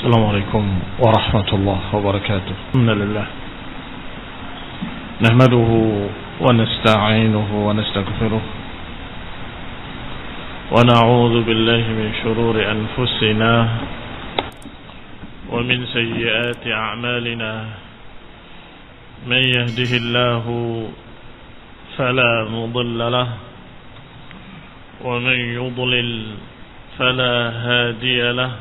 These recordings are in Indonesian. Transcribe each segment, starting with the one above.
السلام عليكم ورحمة الله وبركاته. الحمد لله نحمده ونستعينه ونستغفره ونعوذ بالله من شرور أنفسنا ومن سيئات أعمالنا. من يهده الله فلا مضل له ومن يضلل فلا هادي له.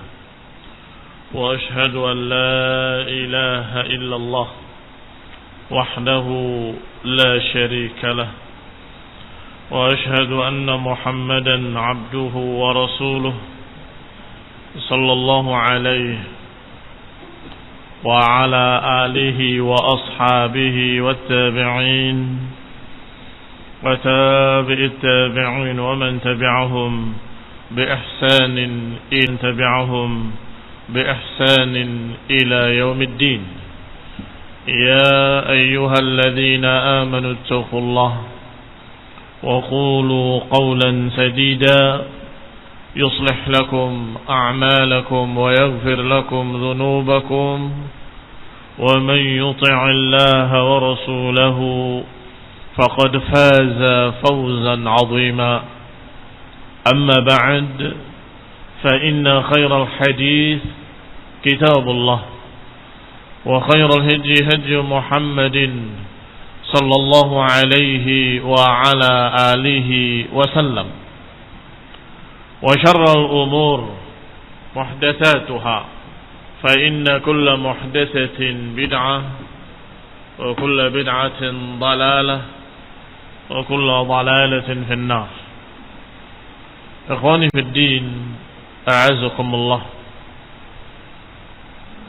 وأشهد أن لا إله إلا الله وحده لا شريك له. وأشهد أن محمدا عبده ورسوله صلى الله عليه وعلى آله وأصحابه والتابعين وتابع التابعين ومن تبعهم بإحسان إن تبعهم بإحسان إلى يوم الدين. يا أيها الذين آمنوا اتقوا الله وقولوا قولا سديدا يصلح لكم أعمالكم ويغفر لكم ذنوبكم ومن يطع الله ورسوله فقد فاز فوزا عظيما. أما بعد فإن خير الحديث كتاب الله وخير الهدي هدي محمد صلى الله عليه وعلى آله وسلم. وشر الأمور محدثاتها فإن كل محدثة بدعة وكل بدعة ضلالة وكل ضلالة في النار. إخواني في الدين أعزكم الله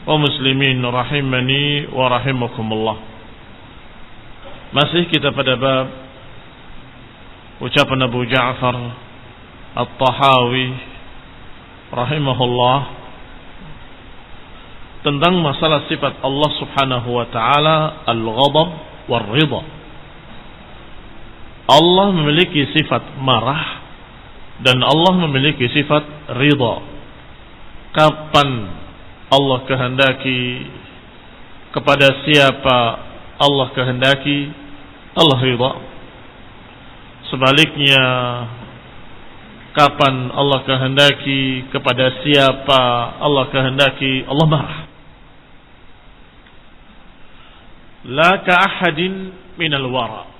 ومسلمين rahimani wa rahimakumullah. Masih kita pada bab ucapan Abu Ja'far At-Tahawi rahimahullah tentang masalah sifat Allah Subhanahu wa taala al-ghadab war-ridha. Allah memiliki sifat marah dan Allah memiliki sifat ridha. Kapan Allah kehendaki, kepada siapa Allah kehendaki, Allah ridha. Sebaliknya, kapan Allah kehendaki, kepada siapa Allah kehendaki, Allah marah. La ka'ahadin minal wara.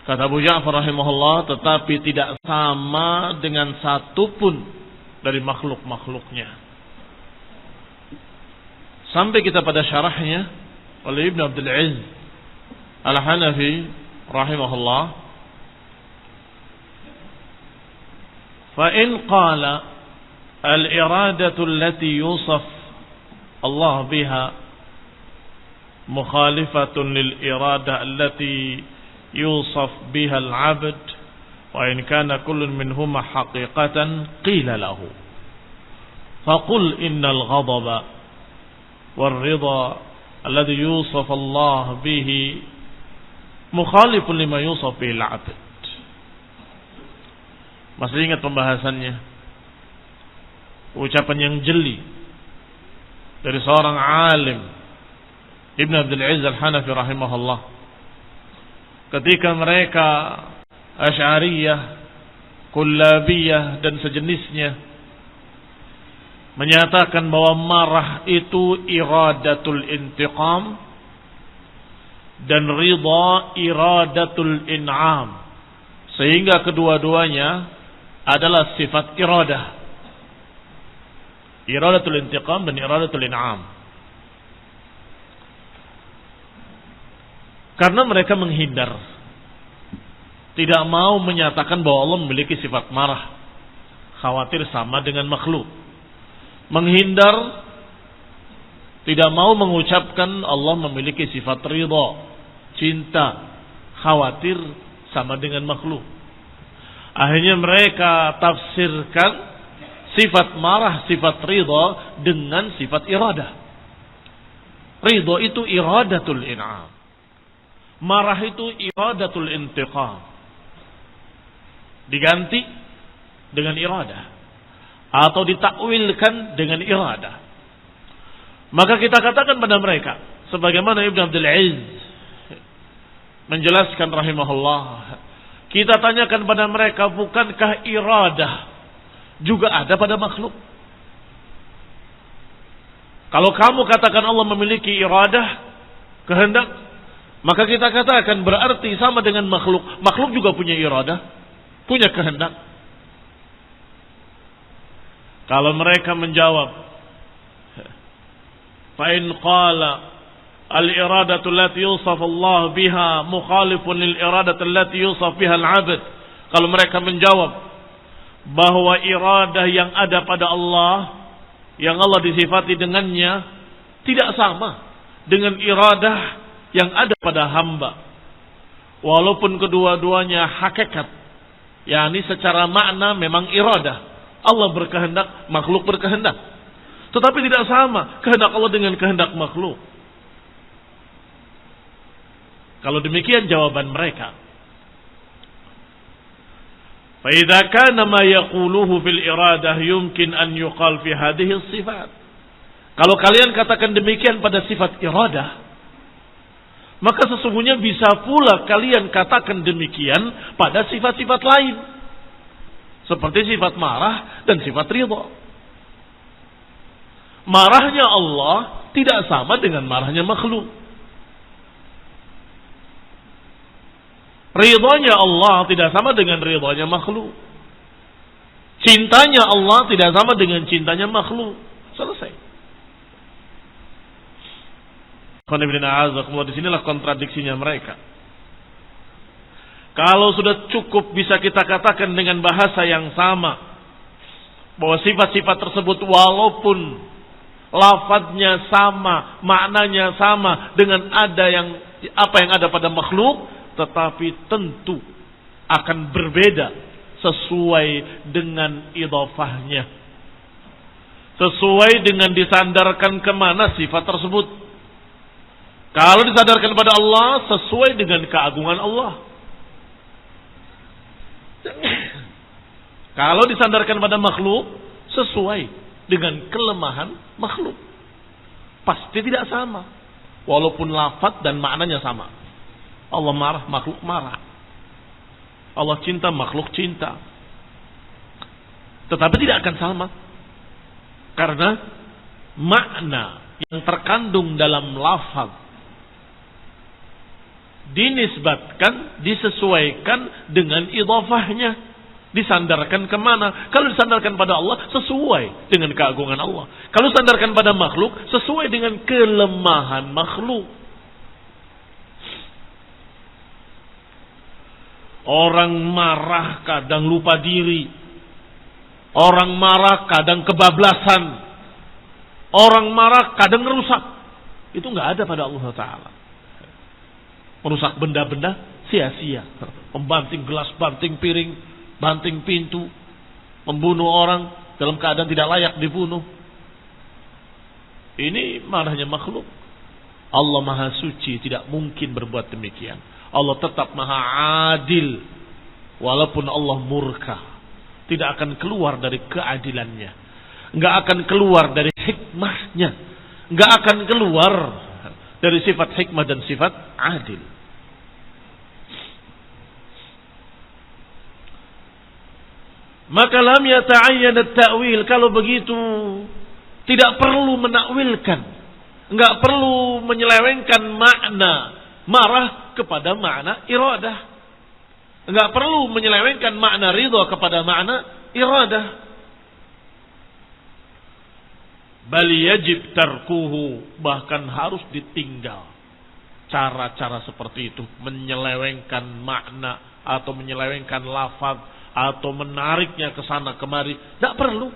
Kata Abu Ja'far rahimahullah, tetapi tidak sama dengan satupun dari makhluk-makhluknya. Sampai kita pada syarahnya oleh Ibn Abdul Aziz Al-Hanafi rahimahullah. Fa in qala al-iradatu allati yusaf Allah biha mukhalifatun lil-irada allati yusaf biha al-'abd wa in kana kullun minhuma haqiqatan qila lahu faqul innal ghadaba والرضا الذي يوصف الله به مخالف لما يوصف به العبد. Masih ingat pembahasannya? Ucapan yang jeli dari seorang alim Ibn Abdul Aziz Al-Hanafi rahimahullah ketika mereka Asy'ariyah, Kullabiyah dan sejenisnya menyatakan bahwa marah itu iradatul intiqam dan ridha iradatul in'am, sehingga kedua-duanya adalah sifat iradah, iradatul intiqam dan iradatul in'am. Karena mereka menghindar, tidak mau menyatakan bahwa Allah memiliki sifat marah, khawatir sama dengan makhluk. Menghindar, tidak mau mengucapkan Allah memiliki sifat ridha, cinta, khawatir sama dengan makhluk. Akhirnya mereka tafsirkan sifat marah, sifat ridha dengan sifat iradah. Ridha itu iradatul in'am, marah itu iradatul intiqam. Diganti dengan iradah atau ditakwilkan dengan iradah. Maka kita katakan pada mereka, sebagaimana Ibnu Abdul Aziz menjelaskan rahimahullah, kita tanyakan pada mereka, bukankah iradah juga ada pada makhluk? Kalau kamu katakan Allah memiliki iradah, kehendak, maka kita katakan berarti sama dengan makhluk. Makhluk juga punya iradah, punya kehendak. Kalau mereka menjawab, fa in qala al-iradatu allati yusaf Allah biha mukhalifun lil iradati allati yusaf biha al-'abd. Kalau mereka menjawab bahwa iradah yang ada pada Allah, yang Allah disifati dengannya, tidak sama dengan iradah yang ada pada hamba. Walaupun kedua-duanya hakikat, yakni secara makna memang iradah. Allah berkehendak, makhluk berkehendak. Tetapi tidak sama kehendak Allah dengan kehendak makhluk. Kalau demikian jawaban mereka, فإذا كان ما يقوله في الإرادة يمكن أن يقال في هذه الصفات. Kalau kalian katakan demikian pada sifat iradah, maka sesungguhnya bisa pula kalian katakan demikian pada sifat-sifat lain, seperti sifat marah dan sifat ridha. Marahnya Allah tidak sama dengan marahnya makhluk. Ridhonya Allah tidak sama dengan ridhonya makhluk. Cintanya Allah tidak sama dengan cintanya makhluk. Selesai. Di sinilah kontradiksinya mereka. Kalau sudah cukup bisa kita katakan dengan bahasa yang sama, bahwa sifat-sifat tersebut walaupun lafadznya sama, maknanya sama dengan apa yang ada pada makhluk, tetapi tentu akan berbeda sesuai dengan idhafahnya, sesuai dengan disandarkan kemana sifat tersebut. Kalau disandarkan pada Allah, sesuai dengan keagungan Allah. Kalau disandarkan pada makhluk, sesuai dengan kelemahan makhluk. Pasti tidak sama, walaupun lafaz dan maknanya sama. Allah marah, makhluk marah. Allah cinta, makhluk cinta. Tetapi tidak akan sama. Karena makna yang terkandung dalam lafaz dinisbatkan, disesuaikan dengan idhafahnya. Disandarkan kemana? Kalau disandarkan pada Allah, sesuai dengan keagungan Allah. Kalau disandarkan pada makhluk, sesuai dengan kelemahan makhluk. Orang marah kadang lupa diri. Orang marah kadang kebablasan. Orang marah kadang merusak. Itu enggak ada pada Allah Ta'ala. Merusak benda-benda sia-sia. Membanting gelas, banting piring, banting pintu. Membunuh orang dalam keadaan tidak layak dibunuh. Ini marahnya makhluk. Allah Maha Suci, tidak mungkin berbuat demikian. Allah tetap Maha Adil. Walaupun Allah murka, tidak akan keluar dari keadilannya, nggak akan keluar dari hikmahnya, nggak akan keluar dari sifat hikmah dan sifat adil. Maka lam yata'ayyan at-ta'wil. Kalau begitu tidak perlu menakwilkan, nggak perlu menyelewengkan makna marah kepada makna iradah. Enggak perlu menyelewengkan makna ridha kepada makna iradah. Bal yajib tarkuhu, bahkan harus ditinggal cara-cara seperti itu, menyelewengkan makna atau menyelewengkan lafaz atau menariknya ke sana kemari. Enggak perlu.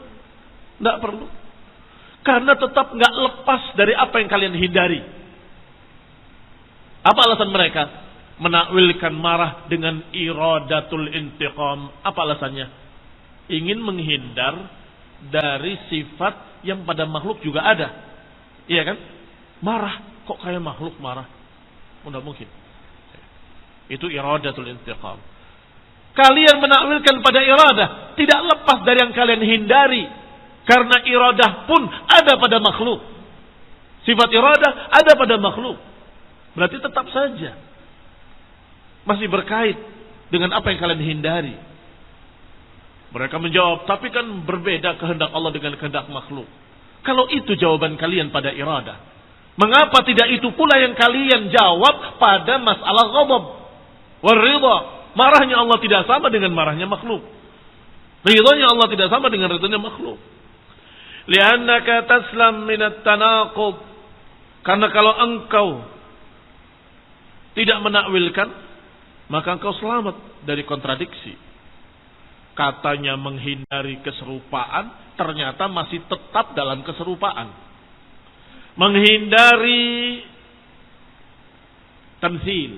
Enggak perlu. Karena tetap enggak lepas dari apa yang kalian hindari. Apa alasan mereka menakwilkan marah dengan iradatul intiqam? Apa alasannya? Ingin menghindar dari sifat yang pada makhluk juga ada. Iya kan? Marah, kok kayak makhluk marah? Tidak mungkin. Itu iradatul intiqam. Kalian menakwilkan pada iradah, tidak lepas dari yang kalian hindari. Karena iradah pun ada pada makhluk. Sifat iradah ada pada makhluk. Berarti tetap saja masih berkait dengan apa yang kalian hindari. Mereka menjawab, tapi kan berbeda kehendak Allah dengan kehendak makhluk. Kalau itu jawaban kalian pada iradah, mengapa tidak itu pula yang kalian jawab pada masalah ghadab wal ridha? Marahnya Allah tidak sama dengan marahnya makhluk. Ridhanya Allah tidak sama dengan ridhanya makhluk. Li'annaka taslam minat tanaqub. Karena kalau engkau tidak menakwilkan, maka engkau selamat dari kontradiksi. Katanya menghindari keserupaan, ternyata masih tetap dalam keserupaan. Menghindari tamtsil,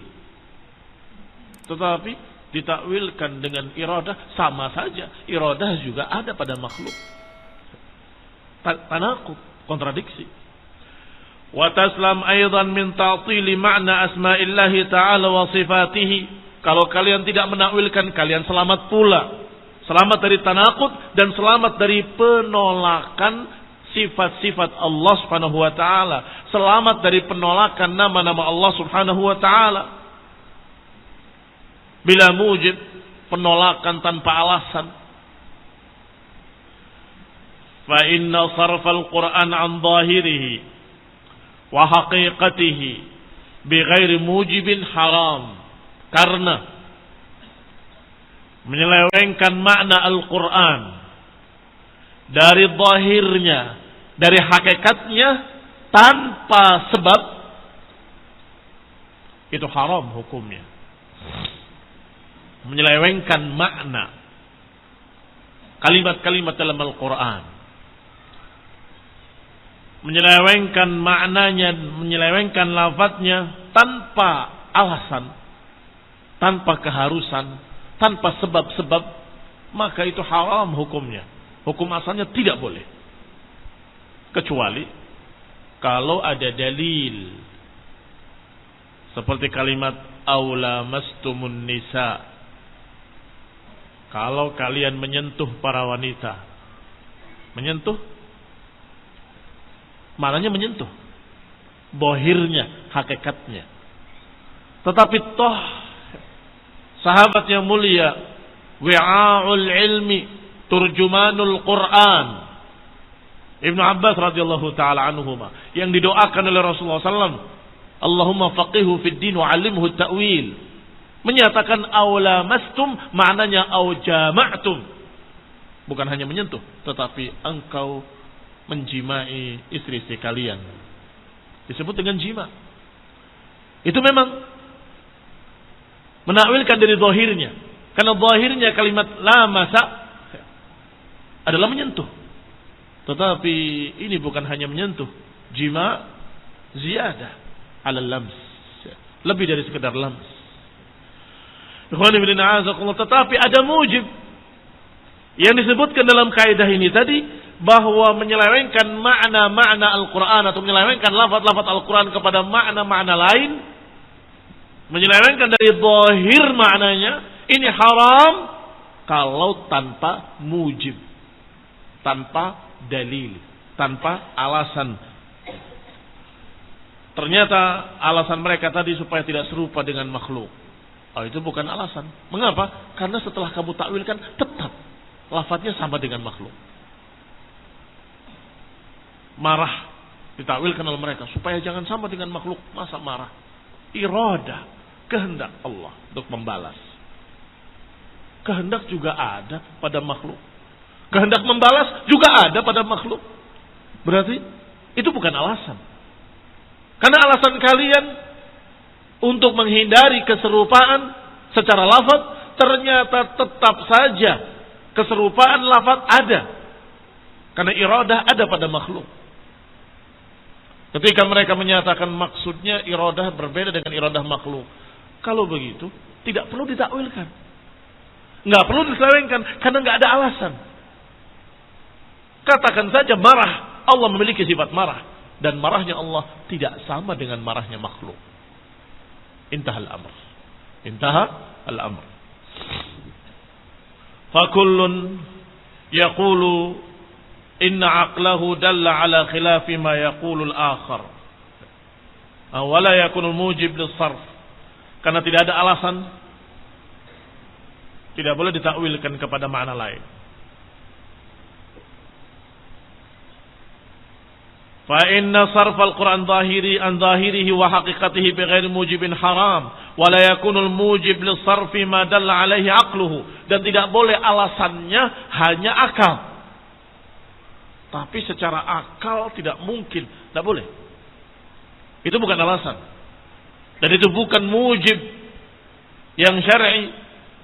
tetapi ditakwilkan dengan iradah, sama saja. Iradah juga ada pada makhluk. Tanaqub, kontradiksi. Wa taslam aidan min ta'tili ma'na asma'illahi ta'ala wa sifatihi. Kalau kalian tidak menakwilkan, kalian selamat pula. Selamat dari tanaqud dan selamat dari penolakan sifat-sifat Allah Subhanahu wa taala. Selamat dari penolakan nama-nama Allah Subhanahu wa taala. Bila mujib, penolakan tanpa alasan. Fa inna sarfal Qur'an an zahirihi wa haqiqatihi bighairi mujibin haram. Karena menyelewengkan makna Al-Quran dari zahirnya, dari hakikatnya tanpa sebab, itu haram hukumnya. Menyelewengkan makna kalimat-kalimat dalam Al-Quran, menyelewengkan maknanya, menyelewengkan lafadznya tanpa alasan, tanpa keharusan, tanpa sebab-sebab, maka itu haram hukumnya. Hukum asalnya tidak boleh. Kecuali kalau ada dalil. Seperti kalimat aula mastumun nisa. Kalau kalian menyentuh para wanita. Menyentuh, maknanya menyentuh. Bohirnya, hakikatnya. Tetapi toh sahabat yang mulia, wi'a'ul ilmi, turjumanul Quran, Ibnu Abbas radhiyallahu taala anhuma, yang didoakan oleh Rasulullah SAW, Allahumma faqihu fid din wa 'allimhu ta'wil, menyatakan aula mastum, maknanya au jama'tum, bukan hanya menyentuh, tetapi engkau menjimai istri-istri kalian, disebut dengan jima. Itu memang menakwilkan dari zahirnya. Karena zahirnya kalimat lamasa adalah menyentuh. Tetapi ini bukan hanya menyentuh. Jima ziyadah ala lams. Lebih dari sekedar lams. Tetapi ada mujib yang disebutkan dalam kaidah ini tadi, bahwa menyelewengkan makna-makna Al-Quran atau menyelewengkan lafaz-lafaz Al-Quran kepada makna-makna lain, menyelewengkan dari zahir maknanya, ini haram kalau tanpa mujib, tanpa dalil, tanpa alasan. Ternyata alasan mereka tadi supaya tidak serupa dengan makhluk. Oh, itu bukan alasan. Mengapa? Karena setelah kamu takwilkan, tetap lafadznya sama dengan makhluk. Marah ditakwilkan oleh mereka supaya jangan sama dengan makhluk. Masa marah? Iradah, kehendak Allah untuk membalas. Kehendak juga ada pada makhluk. Kehendak membalas juga ada pada makhluk. Berarti itu bukan alasan. Karena alasan kalian untuk menghindari keserupaan secara lafaz, ternyata tetap saja keserupaan lafaz ada. Karena iradah ada pada makhluk. Ketika mereka menyatakan maksudnya iradah berbeda dengan iradah makhluk. Kalau begitu, tidak perlu ditakwilkan. Nggak perlu diselewengkan, karena nggak ada alasan. Katakan saja marah. Allah memiliki sifat marah. Dan marahnya Allah tidak sama dengan marahnya makhluk. Intaha al-amr. Intaha al-amr. Fakullun yaqulu inna aqlahu dalla ala khilafi ma yaqulul akhar. Wala yakunul mujib lis-sarf. Karena tidak ada alasan, tidak boleh ditakwilkan kepada makna lain. Fa inna sarf al-Qur'an zahiri an zahirihi wa haqiqatihi bighairi mujibin haram wa la yakunul mujib lis-sarfi ma dalla alaihi aqluhu, dan tidak boleh alasannya hanya akal. Tapi secara akal tidak mungkin, tidak boleh. Itu bukan alasan. Dan itu bukan mujib yang syar'i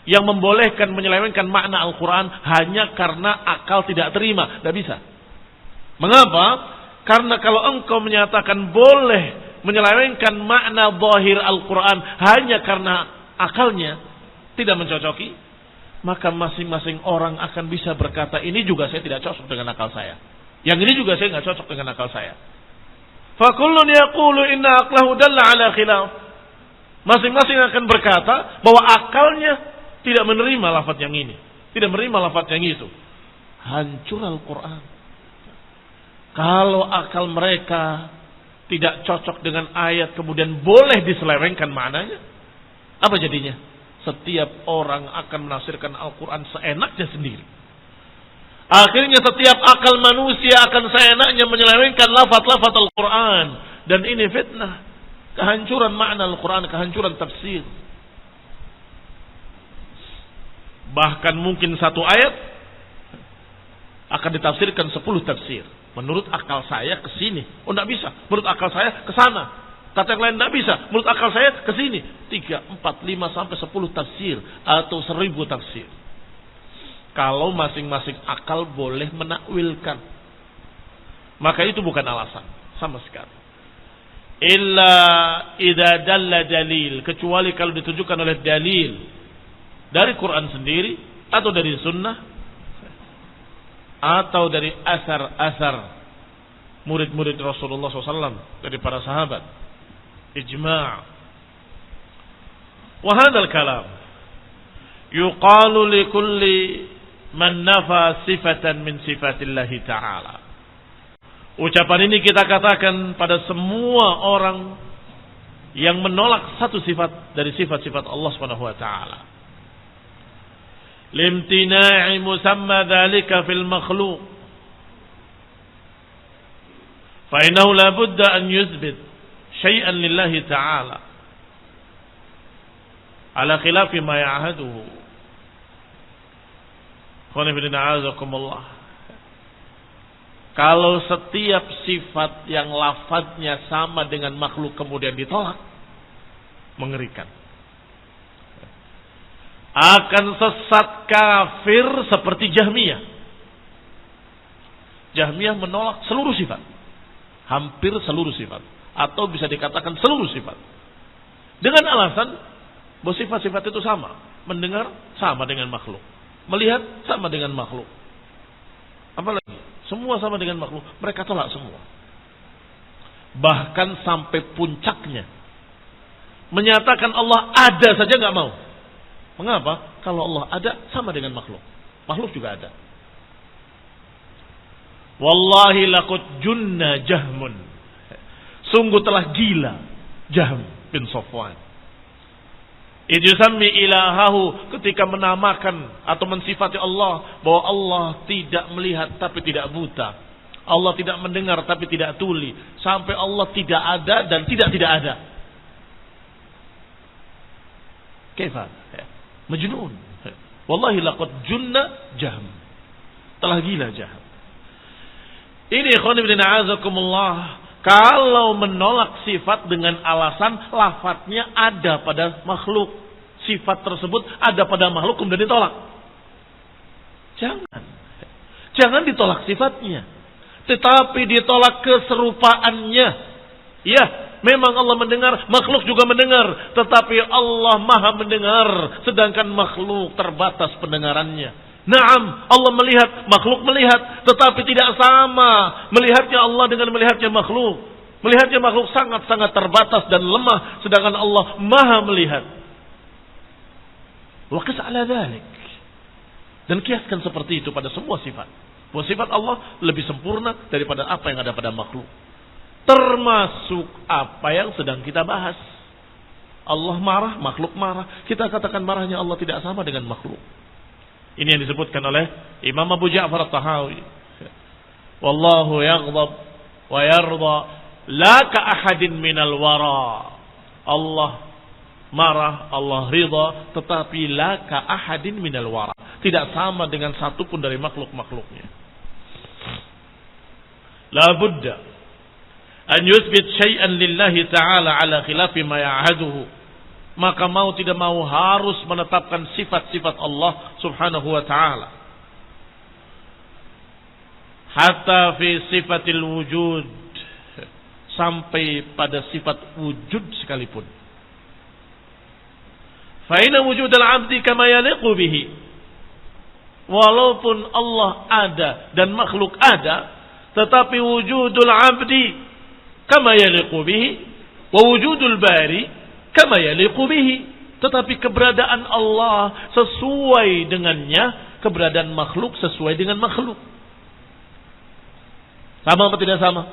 yang membolehkan menyelewengkan makna Al-Qur'an hanya karena akal tidak terima, tidak bisa. Mengapa? Karena kalau engkau menyatakan boleh menyelewengkan makna zahir Al-Quran hanya karena akalnya tidak mencocoki, maka masing-masing orang akan bisa berkata, ini juga saya tidak cocok dengan akal saya, yang ini juga saya nggak cocok dengan akal saya. Fakullun yaqulu inna aqlahu dalla ala khilaf. Masing-masing akan berkata bahwa akalnya tidak menerima lafaz yang ini, tidak menerima lafaz yang itu. Hancur Al-Quran. Kalau akal mereka tidak cocok dengan ayat kemudian boleh diselewengkan maknanya, apa jadinya? Setiap orang akan menafsirkan Al-Quran seenaknya sendiri. Akhirnya setiap akal manusia akan seenaknya menyelewengkan lafaz-lafaz Al-Quran. Dan ini fitnah. Kehancuran makna Al-Quran, kehancuran tafsir. Bahkan mungkin satu ayat akan ditafsirkan 10 tafsir. Menurut akal saya ke sini. Oh, enggak bisa. Menurut akal saya ke sana. Kata yang lain enggak bisa. Menurut akal saya ke sini. 3, 4, 5 sampai 10 tafsir atau 1000 tafsir. Kalau masing-masing akal boleh menakwilkan, maka itu bukan alasan sama sekali. Illa idza dalla dalil, kecuali kalau ditujukan oleh dalil dari Quran sendiri atau dari sunnah atau dari asar-asar murid-murid Rasulullah SAW, dari para sahabat, ijma'. Wa hadzal kalam yuqalu li kulli man nafa sifatan min sifatillahi ta'ala. Ucapan ini kita katakan pada semua orang yang menolak satu sifat dari sifat-sifat Allah Subhanahu wa taala. Limtina'i musamma dzalika fil makhluq. Fa innahu la budda an yuthbit syai'an lillahi ta'ala ala khilafi ma ya'haduhu. Kalau setiap sifat yang lafadznya sama dengan makhluk kemudian ditolak, mengerikan. Akan sesat kafir seperti Jahmiyah. Jahmiyah menolak seluruh sifat, hampir seluruh sifat, atau bisa dikatakan seluruh sifat, dengan alasan bahwa sifat-sifat itu sama. Mendengar sama dengan makhluk, melihat sama dengan makhluk, apalagi semua sama dengan makhluk. Mereka tolak semua. Bahkan sampai puncaknya menyatakan Allah ada saja nggak mau. Mengapa? Kalau Allah ada sama dengan makhluk, makhluk juga ada. Wallahi laqad junna Jahmun, sungguh telah gila Jahm bin Safwan. Ijusammi ilahahu, ketika menamakan atau mensifati Allah bahwa Allah tidak melihat tapi tidak buta, Allah tidak mendengar tapi tidak tuli, sampai Allah tidak ada dan tidak ada. Kaifa? Majnun. Wallahi laqad junna Jahm, telah gila Jahm. Ini ikhwan ibn a'azakumullah, kalau menolak sifat dengan alasan lafadznya ada pada makhluk, sifat tersebut ada pada makhluk kemudian ditolak. Jangan ditolak sifatnya, tetapi ditolak keserupaannya. Ya, memang Allah mendengar, makhluk juga mendengar, tetapi Allah Maha mendengar sedangkan makhluk terbatas pendengarannya. Naam, Allah melihat, makhluk melihat, tetapi tidak sama melihatnya Allah dengan melihatnya makhluk. Melihatnya makhluk sangat-sangat terbatas dan lemah, sedangkan Allah Maha melihat. Wa qis ala dzalik. Dan kiaskan seperti itu pada semua sifat. Bahwa sifat Allah lebih sempurna daripada apa yang ada pada makhluk. Termasuk apa yang sedang kita bahas. Allah marah, makhluk marah. Kita katakan marahnya Allah tidak sama dengan makhluk. Ini yang disebutkan oleh Imam Abu Ja'far At-Tahawi. Wallahu yaghdab wa yarda la ka ahadin minal wara. Allah marah, Allah ridha, tetapi la ka ahadin minal wara. Tidak sama dengan satu pun dari makhluk-makhluknya. La budda an yuthbit syai'an lillahi ta'ala ala khilafi ma ya'aduhu. Maka mau tidak mau harus menetapkan sifat-sifat Allah subhanahu wa ta'ala. Hatta fi sifatil wujud. Sampai pada sifat wujud sekalipun. Fa inna wujudal abdi kama yaliqu bihi. Walaupun Allah ada dan makhluk ada, tetapi wujudul abdi kama yaliqu bihi wa wujudul bari kama yaliqu bihi. Tetapi keberadaan Allah sesuai dengannya, keberadaan makhluk sesuai dengan makhluk. Sama atau tidak sama?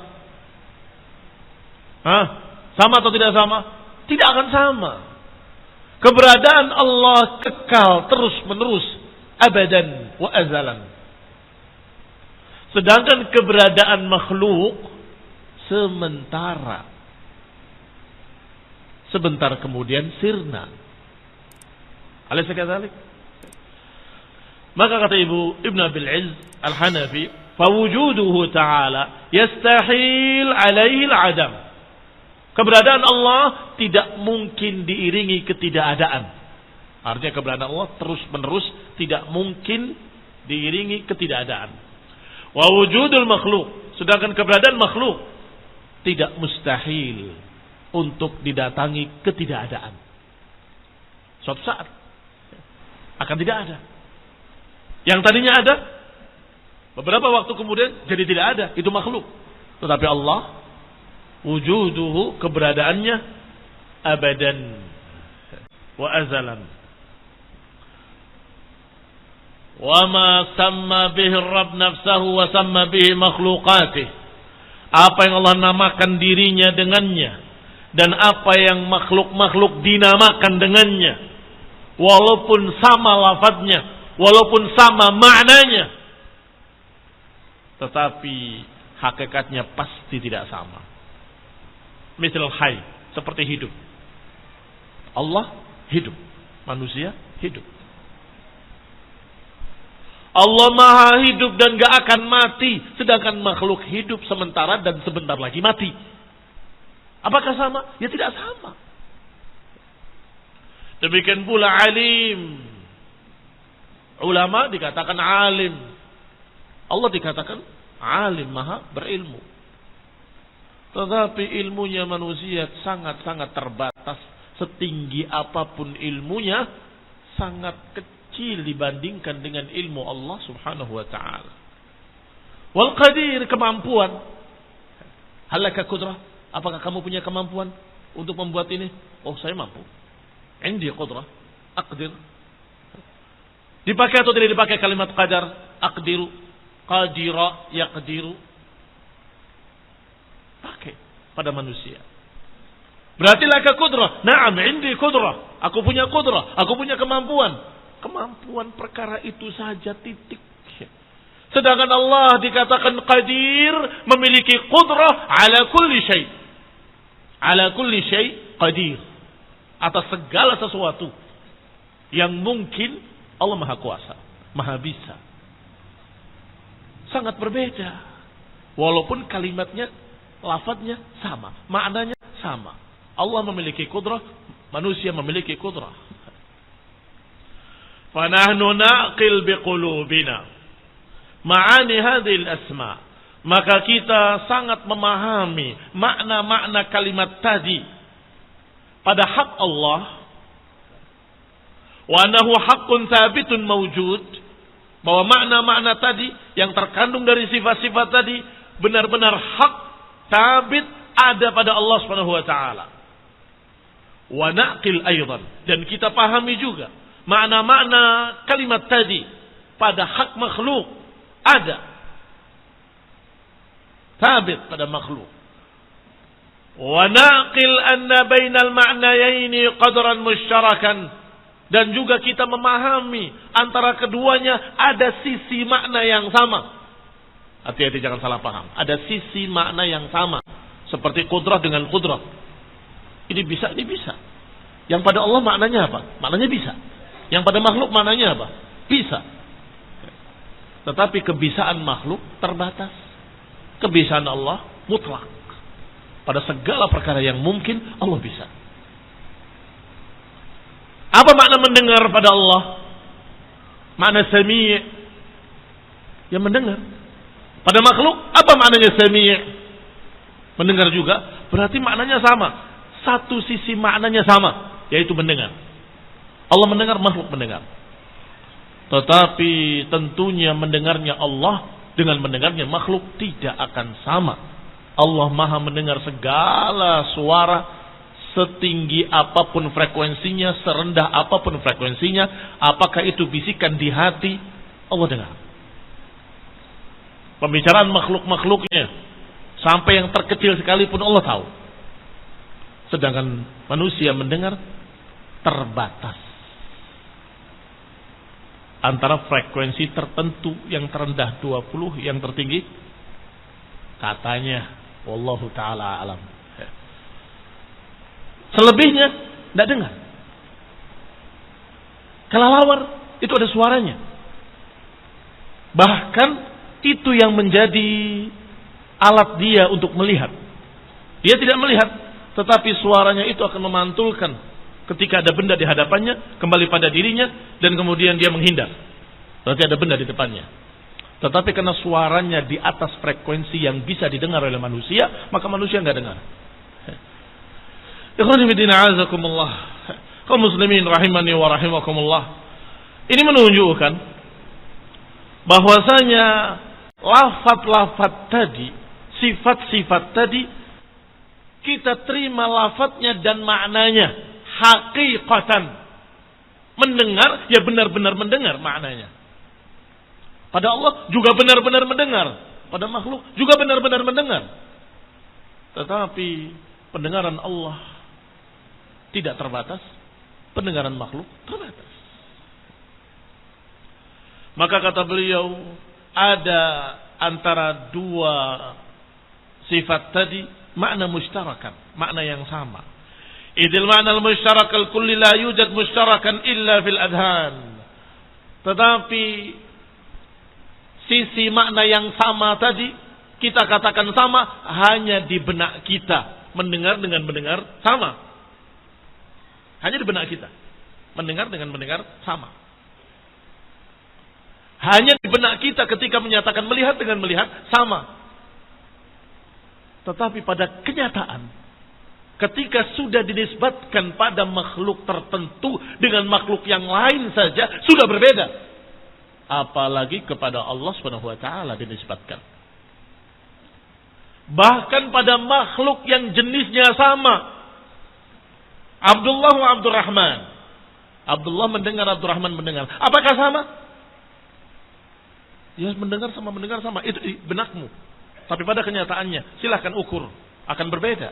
Sama atau tidak sama? Tidak akan sama. Keberadaan Allah kekal terus menerus, abadan wa azalan. Sedangkan keberadaan makhluk sementara. Sebentar kemudian sirna. Alaysa kadzalik? Maka kata Ibnu Abil Izz Al-Hanafi, fawujuduhu ta'ala yastahil alaihi al-adam. Keberadaan Allah tidak mungkin diiringi ketidakadaan. Artinya keberadaan Allah terus menerus tidak mungkin diiringi ketidakadaan. Wa wujudul makhluk, sedangkan keberadaan makhluk tidak mustahil untuk didatangi ketidakadaan. Suatu saat akan tidak ada. Yang tadinya ada, beberapa waktu kemudian jadi tidak ada. Itu makhluk. Tetapi Allah, wujuduhu, keberadaannya abadan wa azalan. Wa ma samma bihi Rabb nafsahu wa samma bihi makhluqatih. Apa yang Allah namakan dirinya dengannya dan apa yang makhluk-makhluk dinamakan dengannya, walaupun sama lafadznya, walaupun sama maknanya, tetapi hakikatnya pasti tidak sama. Misal hayy, seperti hidup. Allah hidup, manusia hidup. Allah maha hidup dan gak akan mati, sedangkan makhluk hidup sementara dan sebentar lagi mati. Apakah sama? Ya tidak sama. Demikian pula alim. Ulama dikatakan alim. Allah dikatakan alim, maha berilmu. Tetapi ilmunya manusia sangat-sangat terbatas. Setinggi apapun ilmunya, sangat kecil dibandingkan dengan ilmu Allah subhanahu wa ta'ala. Wal qadir, kemampuan. Halaka kudrah, apakah kamu punya kemampuan untuk membuat ini? Oh, saya mampu. Indi qudrah, aqdir. Dipakai atau tidak dipakai kalimat qadar? Aqdiru, qadira, yaqdiru. Pakai pada manusia. Berarti laka kudrah. Naam, indi kudrah. Aku punya kudrah, aku punya kemampuan. Kemampuan perkara itu saja, titik. Sedangkan Allah dikatakan qadir, memiliki kudrah ala kulli syai. Ala kulli syai qadir. Atas segala sesuatu yang mungkin Allah maha kuasa, maha bisa. Sangat berbeda. Walaupun kalimatnya, lafadznya sama, maknanya sama. Allah memiliki kudrah, manusia memiliki kudrah. Fanahnu naqil biqulubina ma'ani hadhil asma. Maka kita sangat memahami makna-makna kalimat tadi pada hak Allah. Wa annahu haqqun thabitun mawjud. Bahwa makna-makna tadi yang terkandung dari sifat-sifat tadi benar-benar hak, tabit, ada pada Allah Subhanahu wa taala. Wa naqil aidan, dan kita pahami juga makna-makna kalimat tadi pada hak makhluk ada Thabit pada makhluk. Wa naqil anna bainal ma'nayaini qadran musyaраkan. Dan juga kita memahami antara keduanya ada sisi makna yang sama. Hati-hati jangan salah paham. Ada sisi makna yang sama. Seperti kudrah dengan kudrah. Ini bisa, ini bisa. Yang pada Allah maknanya apa? Maknanya bisa. Yang pada makhluk maknanya apa? Bisa. Tetapi kebisaan makhluk terbatas. Kebisaan Allah mutlak. Pada segala perkara yang mungkin Allah bisa. Apa makna mendengar pada Allah? Makna sami', yang mendengar. Pada makhluk apa maknanya sami'? Mendengar juga. Berarti maknanya sama. Satu sisi maknanya sama, yaitu mendengar. Allah mendengar, makhluk mendengar. Tetapi tentunya mendengarnya Allah dengan mendengarnya makhluk tidak akan sama. Allah Maha mendengar segala suara, setinggi apapun frekuensinya, serendah apapun frekuensinya. Apakah itu bisikan di hati, Allah dengar. Pembicaraan makhluk-makhluknya, sampai yang terkecil sekalipun Allah tahu. Sedangkan manusia mendengar terbatas. Antara frekuensi tertentu, yang terendah 20, yang tertinggi katanya wallahu ta'ala alam. Selebihnya tidak dengar. Kelelawar itu ada suaranya. Bahkan itu yang menjadi alat dia untuk melihat. Dia tidak melihat, tetapi suaranya itu akan memantulkan ketika ada benda di hadapannya, kembali pada dirinya, dan kemudian dia menghindar. Berarti ada benda di depannya. Tetapi karena suaranya di atas frekuensi yang bisa didengar oleh manusia, maka manusia nggak dengar. Ikhwani fillah, azakumullah. Kaum muslimin rahimani wa rahimakumullah. Ini menunjukkan bahwasanya lafaz-lafaz tadi, sifat-sifat tadi, kita terima lafaznya dan maknanya hakikatan. Mendengar, ya benar-benar mendengar maknanya. Pada Allah juga benar-benar mendengar. Pada makhluk juga benar-benar mendengar. Tetapi pendengaran Allah tidak terbatas. Pendengaran makhluk terbatas. Maka kata beliau, ada antara dua sifat tadi makna mushtarakan, makna yang sama. Idil makna al-mushtarak al-kulli la yujad mushtarakan illa fil adhan. Tetapi sisi makna yang sama tadi, kita katakan sama hanya di benak kita. Mendengar dengan mendengar sama. Hanya di benak kita. Mendengar dengan mendengar sama. Hanya di benak kita ketika menyatakan melihat dengan melihat sama. Tetapi pada kenyataan, ketika sudah dinisbatkan pada makhluk tertentu dengan makhluk yang lain saja, sudah berbeda. Apalagi kepada Allah Subhanahu wa taala dinisbatkan. Bahkan pada makhluk yang jenisnya sama. Abdullah wa Abdurrahman. Abdullah mendengar, Abdurrahman mendengar. Apakah sama? Ya, mendengar sama. Itu di benakmu. Tapi pada kenyataannya, silahkan ukur. Akan berbeda.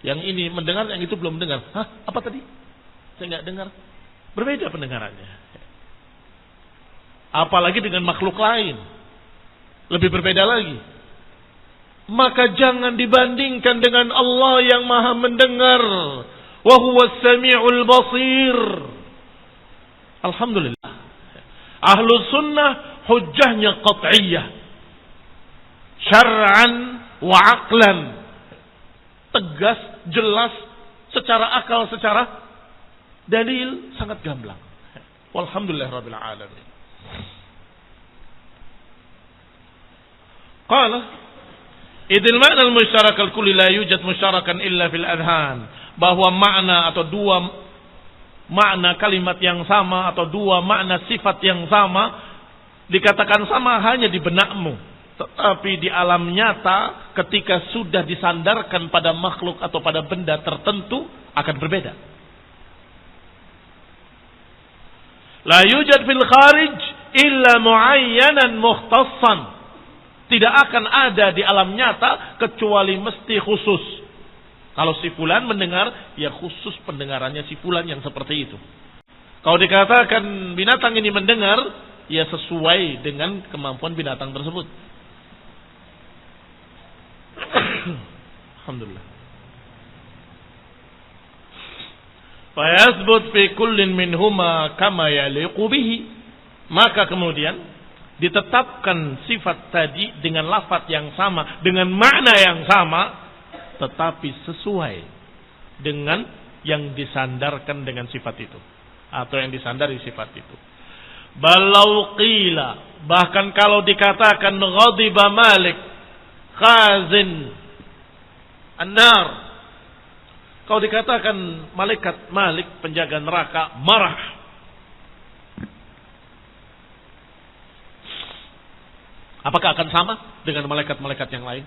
Yang ini mendengar, yang itu belum mendengar. Hah? Apa tadi? Saya nggak dengar. Berbeda pendengarannya. Apalagi dengan makhluk lain. Lebih berbeda lagi. Maka jangan dibandingkan dengan Allah yang maha mendengar. Wa huwa as-sami'ul basir. Alhamdulillah. Ahlu sunnah hujjahnya qat'iyah. Syar'an wa aqlan. Tegas, jelas, secara akal, secara dalil sangat gamblang. Walhamdulillah rabbil alamin. Qala idil makna al-mushtarak al-kulli la yujad mushtarakan illa fil adhan. Bahwa makna atau dua makna kalimat yang sama atau dua makna sifat yang sama dikatakan sama hanya di benakmu, tetapi di alam nyata ketika sudah disandarkan pada makhluk atau pada benda tertentu akan berbeda. La yujad fil kharij illa muayyanan mukhtassan. Tidak akan ada di alam nyata kecuali mesti khusus. Kalau si fulan mendengar, ya khusus pendengarannya si fulan yang seperti itu. Kalau dikatakan binatang ini mendengar, ya sesuai dengan kemampuan binatang tersebut. Alhamdulillah. Fayasbut fi kullin minhuma kama yaliqu bihi. Maka kemudian ditetapkan sifat tadi dengan lafaz yang sama, dengan makna yang sama, tetapi sesuai dengan yang disandarkan dengan sifat itu, atau yang disandari sifat itu. Balau qila, bahkan kalau dikatakan ghadiba Malik khazin an-nar, kalau dikatakan malaikat Malik penjaga neraka marah, apakah akan sama dengan malaikat-malaikat yang lain?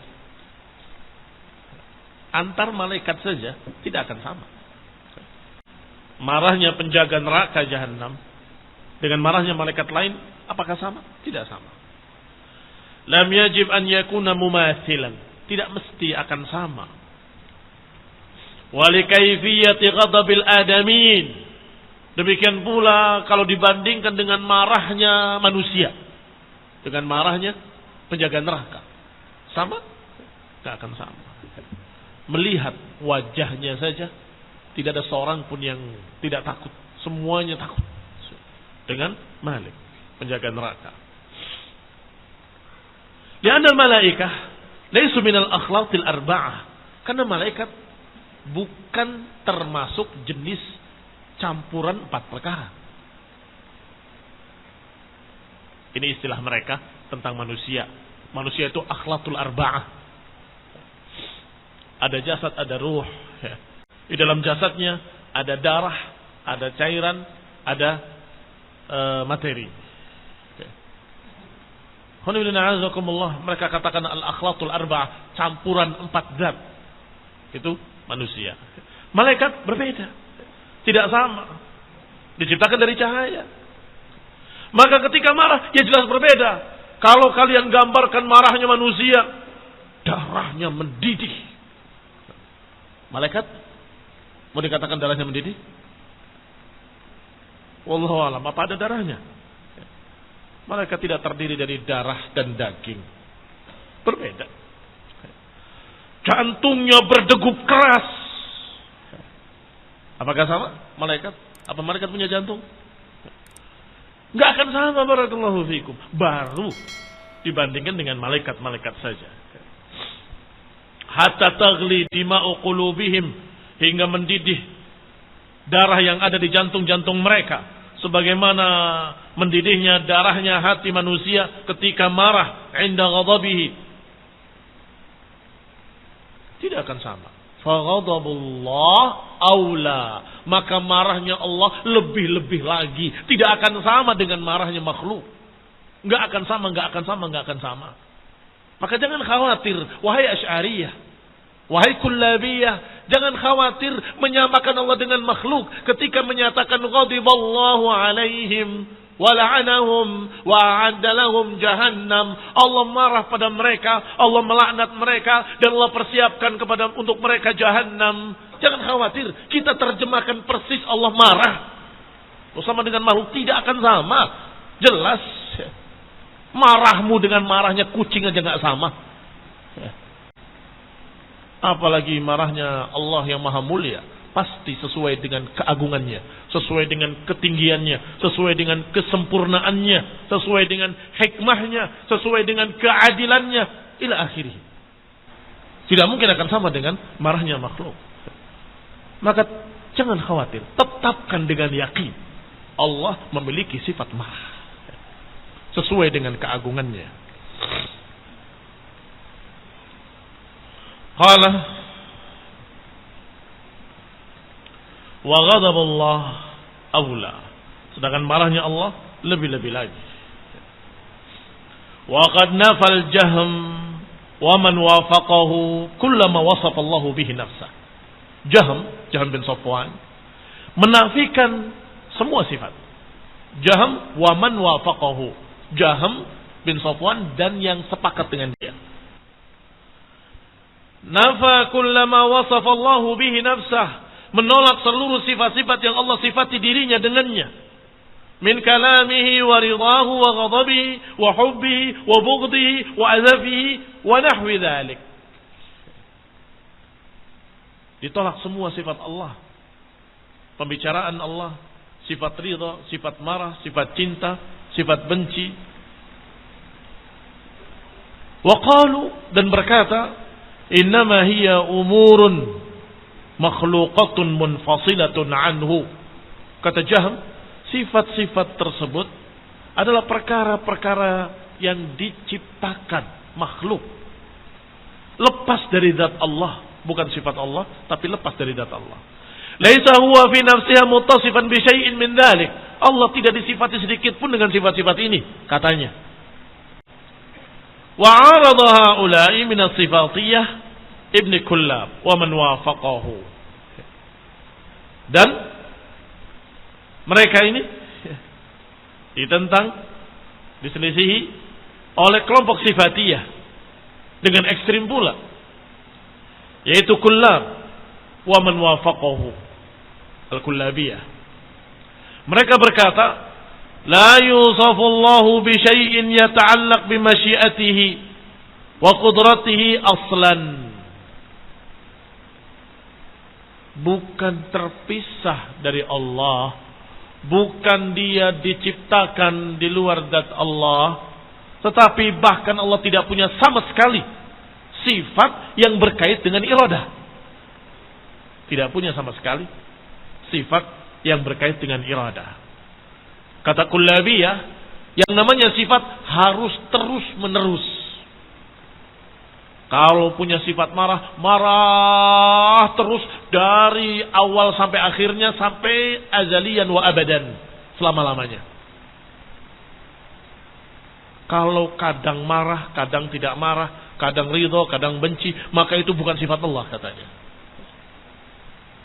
Antar malaikat saja tidak akan sama. Marahnya penjaga neraka jahanam dengan marahnya malaikat lain, apakah sama? Tidak sama. Lam yajib an yakuna mumathilan, tidak mesti akan sama. Wali kaifiyati ghadabil adamin, demikian pula kalau dibandingkan dengan marahnya manusia dengan marahnya penjaga neraka, sama? Tidak akan sama. Melihat wajahnya saja tidak ada seorang pun yang tidak takut, semuanya takut dengan Malik penjaga neraka. Lianna al-malaikah laysu minal akhlaqil arba'ah, karena malaikat bukan termasuk jenis campuran 4 perkara. Ini istilah mereka tentang manusia. Manusia itu akhlaqul arba'ah. Ada jasad, ada ruh. Di dalam jasadnya ada darah, ada cairan, ada materi. Mereka katakan al-akhlaqul arba'ah, campuran 4 zat. Itu manusia. Malaikat berbeda, tidak sama, diciptakan dari cahaya. Maka ketika marah, ya jelas berbeda. Kalau kalian gambarkan marahnya manusia, darahnya mendidih. Malaikat mau dikatakan darahnya mendidih? Wallahu a'lam, apa ada darahnya? Malaikat tidak terdiri dari darah dan daging. Berbeda. Jantungnya berdegup keras. Apakah sama malaikat? Apa malaikat punya jantung? Enggak akan sama, barakallahu fikum. Baru dibandingkan dengan malaikat-malaikat saja. Hatta taghli dima'u qulubihim, hingga mendidih darah yang ada di jantung-jantung mereka, sebagaimana mendidihnya darahnya hati manusia ketika marah, inda ghadabihi. Tidak akan sama. Faghadabullah aula, maka marahnya Allah lebih-lebih lagi. Tidak akan sama dengan marahnya makhluk. Enggak akan sama, enggak akan sama, enggak akan sama. Maka jangan khawatir, wahai Asy'ariyah, wahai Kullabiyah, jangan khawatir menyamakan Allah dengan makhluk ketika menyatakan ghadiballahu alaihim wa la'anahum wa a'adda lahum jahannam. Allah marah pada mereka, Allah melaknat mereka, dan Allah persiapkan untuk mereka jahannam. Jangan khawatir, kita terjemahkan persis Allah marah. Bersama dengan makhluk tidak akan sama. Jelas, marahmu dengan marahnya kucing aja nggak sama. Apalagi marahnya Allah yang maha mulia, pasti sesuai dengan keagungannya, sesuai dengan ketinggiannya, sesuai dengan kesempurnaannya, sesuai dengan hikmahnya, sesuai dengan keadilannya, ila akhirih. Tidak mungkin akan sama dengan marahnya makhluk. Maka jangan khawatir, tetapkan dengan yakin Allah memiliki sifat marah sesuai dengan keagungannya. Qala wa ghadabullah aula, sedangkan marahnya Allah lebih-lebih lagi. Wa qad nafal Jahm wa man wafaqahu kullama wasafa Allah bihi nafsah. Jahm bin Safwan menafikan semua sifat. Jahm wa man wafaqahu, Jahm bin Safwan dan yang sepakat dengan dia. Nafa kullama wasafa Allahu bihi nafsah, menolak seluruh sifat-sifat yang Allah sifati dirinya dengannya. Min kalamihi wa ridahu wa ghadabihi wa hubbihi wa bughdihi wa azafihi wa nahwi dhalik. Ditolak semua sifat Allah. Pembicaraan Allah, sifat ridha, sifat marah, sifat cinta, sifat benci. Wa qalu, dan berkata, innama hiya umurun makhluqatun munfasilatun anhu. Kata Jahm, sifat-sifat tersebut adalah perkara-perkara yang diciptakan, makhluk, lepas dari zat Allah, bukan sifat Allah, tapi lepas dari zat Allah. Laisa huwa fi nafsiha muttasifan bi syai'in min dzalik. Allah tidak disifati sedikit pun dengan sifat-sifat ini, katanya. Wa 'arada haula'i min as-sifatiyah Ibn Kullab wa man wafaqahu. Dan mereka ini ditentang, diselisihi oleh kelompok sifatiyah dengan ekstrim pula, yaitu Kullab wa man wafaqahu, al-Kullabiyah. Mereka berkata, la yusafu Allahu bi syai'in yata'allaq bi masyiatihi wa qudratihi aslan. Bukan terpisah dari Allah, bukan dia diciptakan di luar zat Allah, tetapi bahkan Allah tidak punya sama sekali sifat yang berkait dengan iradah. Tidak punya sama sekali sifat yang berkait dengan iradah. Kata Kullabiyah, yang namanya sifat harus terus menerus. Kalau punya sifat marah, marah terus dari awal sampai akhirnya, sampai azalian wa abadan, selama-lamanya. Kalau kadang marah, kadang tidak marah, kadang ridho, kadang benci, maka itu bukan sifat Allah, katanya.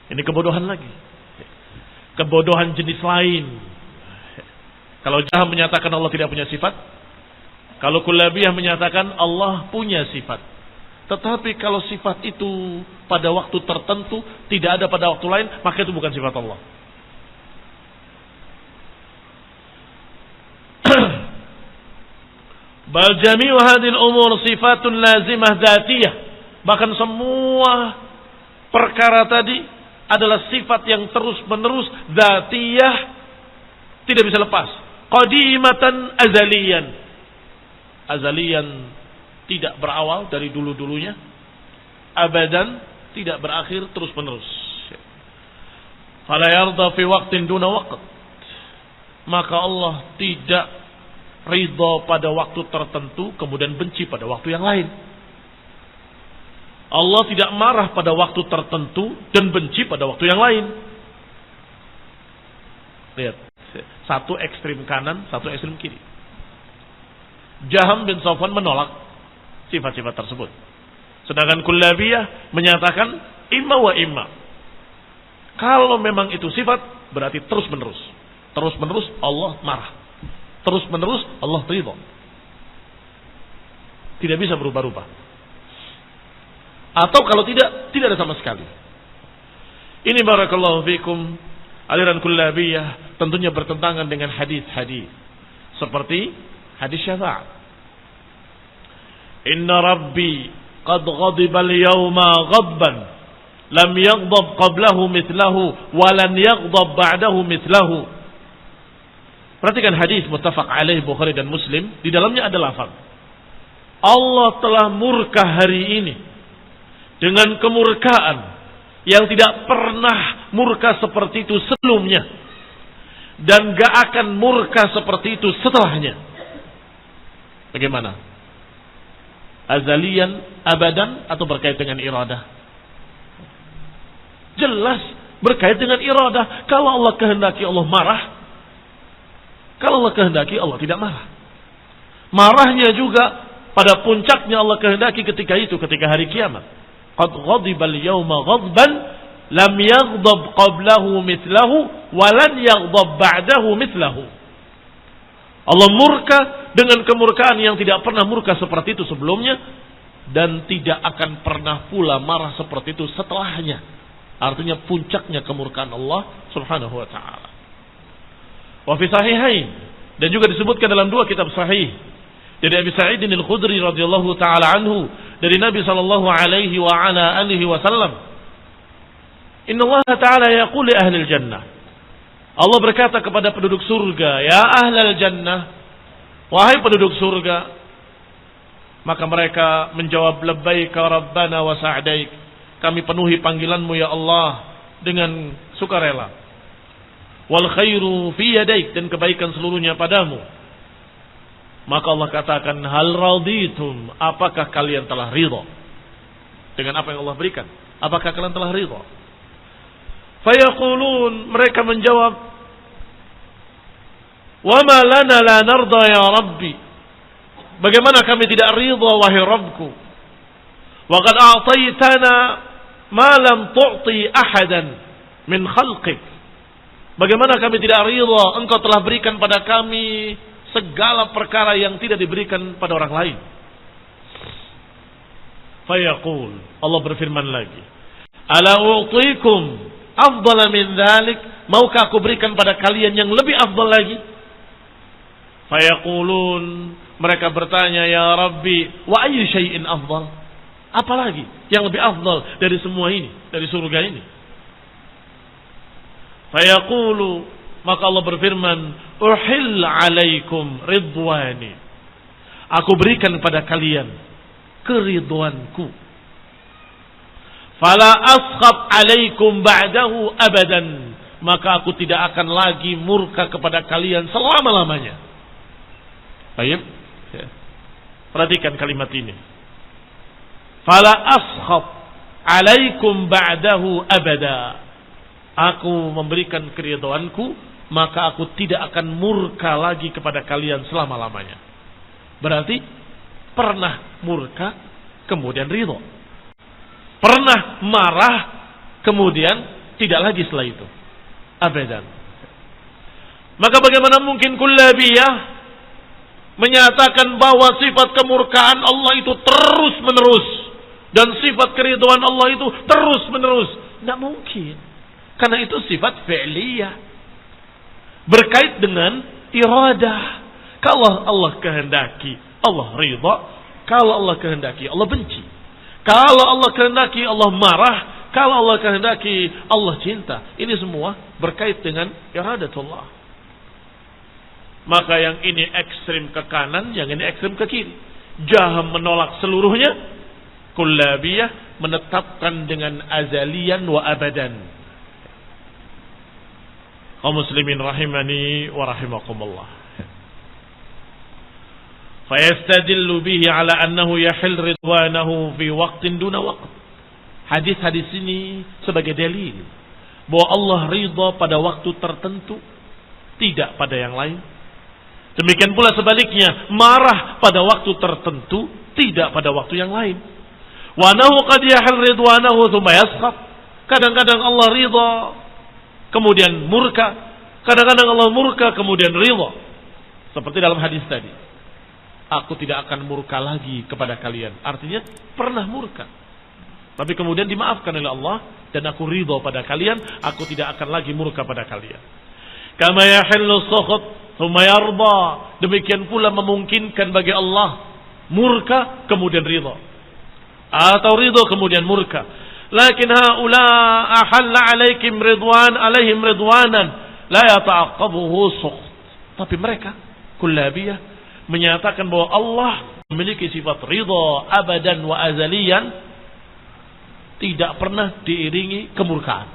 Ini kebodohan lagi. Kebodohan jenis lain. Kalau Jahm menyatakan Allah tidak punya sifat, kalau Kullabiyah menyatakan Allah punya sifat. Tetapi kalau sifat itu pada waktu tertentu tidak ada pada waktu lain, maka itu bukan sifat Allah. Bal jami'u hadhil umur sifatun lazimah dzatiyah. Bahkan semua perkara tadi adalah sifat yang terus-menerus dzatiyah, tidak bisa lepas. Qadimatan azaliyan. Azaliyan tidak berawal dari dulu-dulunya, abadan tidak berakhir, terus-menerus. Fala yarda fi waqtin duna waqt. Maka Allah tidak ridha pada waktu tertentu kemudian benci pada waktu yang lain. Allah tidak marah pada waktu tertentu dan benci pada waktu yang lain. Lihat, satu ekstrim kanan, satu ekstrim kiri. Jahm bin Safwan menolak sifat-sifat tersebut. Sedangkan Kullabiyah menyatakan imma wa imma. Kalau memang itu sifat, berarti terus-menerus. Terus-menerus Allah marah. Terus-menerus Allah ridha. Tidak bisa berubah-ubah. Atau kalau tidak ada sama sekali. Ini barakallahu fikum, aliran Kullabiyah tentunya bertentangan dengan hadis-hadis seperti hadis syafaat. Inna Rabbi qad ghadiba al-yawma ghadban lam yaghdab qablahu mithlahu wa lan yaghdab ba'dahu mithlahu. Perhatikan hadis muttafaq alaih Bukhari dan Muslim, di dalamnya ada lafaz Allah telah murka hari ini dengan kemurkaan yang tidak pernah murka seperti itu sebelumnya dan gak akan murka seperti itu setelahnya. Bagaimana? Azalian, abadan, atau berkait dengan iradah? Jelas berkait dengan iradah. Kalau Allah kehendaki Allah marah, kalau Allah kehendaki Allah tidak marah. Marahnya juga pada puncaknya Allah kehendaki ketika itu, ketika hari kiamat. Qad ghadibal yawma ghadban lam yaghdab qablahu mithlahu wa lan yaghdab ba'dahu mithlahu. Allah murka dengan kemurkaan yang tidak pernah murka seperti itu sebelumnya, dan tidak akan pernah pula marah seperti itu setelahnya. Artinya puncaknya kemurkaan Allah Subhanahu wa taala. Wa fi sahihain, dan juga disebutkan dalam dua kitab sahih dari Abi Sa'id Al-Khudri radhiyallahu taala anhu, dari Nabi sallallahu alaihi wa ala alihi wasallam, Inna Allah taala yaqul li ahli al-jannah, Allah berkata kepada penduduk surga, ya ahlal jannah, wahai penduduk surga. Maka mereka menjawab, labbaika rabbana wa sa'daik, kami penuhi panggilanmu ya Allah dengan sukarela. Wal khairu fi yadaik, dan kebaikan seluruhnya padamu. Maka Allah katakan, hal raditum, apakah kalian telah ridha dengan apa yang Allah berikan? Apakah kalian telah ridha? Fayaqulun, mereka menjawab, wa ma lana la narda ya Rabbi, bagaimana kami tidak ridha wahai Rabbku, wa qad a'taytana ma lam tu'ti ahadan min khalqik, bagaimana kami tidak ridha, engkau telah berikan pada kami segala perkara yang tidak diberikan pada orang lain. Fayaqul, Allah berfirman lagi, ala u'tikum afdala min dhalik, maukah aku berikan pada kalian yang lebih afdal lagi? Fayaqulun, mereka bertanya, ya Rabbi, wa ayyu syai'in afdal, apalagi yang lebih afdal dari semua ini, dari surga ini? Fayaqulu, maka Allah berfirman, uhil alaikum ridwani, aku berikan pada kalian keridwanku, fala askhab alaikum ba'dahu abadan, maka aku tidak akan lagi murka kepada kalian selama-lamanya. Baik, perhatikan kalimat ini, fala askhab alaikum ba'dahu abada, aku memberikan keridhaanku, maka aku tidak akan murka lagi kepada kalian selama-lamanya. Berarti pernah murka kemudian ridha, pernah marah kemudian tidak lagi setelah itu, abadan. Maka bagaimana mungkin kullabiyah menyatakan bahwa sifat kemurkaan Allah itu terus menerus dan sifat keridhaan Allah itu terus menerus? Tidak mungkin, karena itu sifat fi'liyah, berkait dengan iradah. Kalau Allah kehendaki, Allah ridha. Kalau Allah kehendaki, Allah benci. Kalau Allah kehendaki, Allah marah. Kalau Allah kehendaki, Allah cinta. Ini semua berkait dengan iradatullah. Maka yang ini ekstrim ke kanan, yang ini ekstrim ke kiri. Jaham menolak seluruhnya, kullabiyah menetapkan dengan azalian wa abadan. Kaum muslimin rahimani wa rahimakumullah. Fayastadillu bihi ala annahu yahil ridwanahu fi waqtin duna waqt. Hadis-hadis ini sebagai dalil bahwa Allah ridha pada waktu tertentu, tidak pada yang lain. Demikian pula sebaliknya, marah pada waktu tertentu, tidak pada waktu yang lain. Wa nahu qad yahil ridwanahu thumma yaskhab. Kadang-kadang Allah ridha kemudian murka, kadang-kadang Allah murka kemudian ridha. Seperti dalam hadis tadi, aku tidak akan murka lagi kepada kalian. Artinya pernah murka, tapi kemudian dimaafkan oleh Allah, dan aku ridha pada kalian, aku tidak akan lagi murka pada kalian. Kama yahillu sakhat tsumma yarda, demikian pula memungkinkan bagi Allah murka kemudian ridha, atau ridha kemudian murka. Lakin haula ahalla alaikum ridwan alaihim ridwanan la yata'aqqabuhu sukht. Tapi mereka kullabiyah menyatakan bahwa Allah memiliki sifat ridha abadan wa azaliyan, tidak pernah diiringi kemurkaan.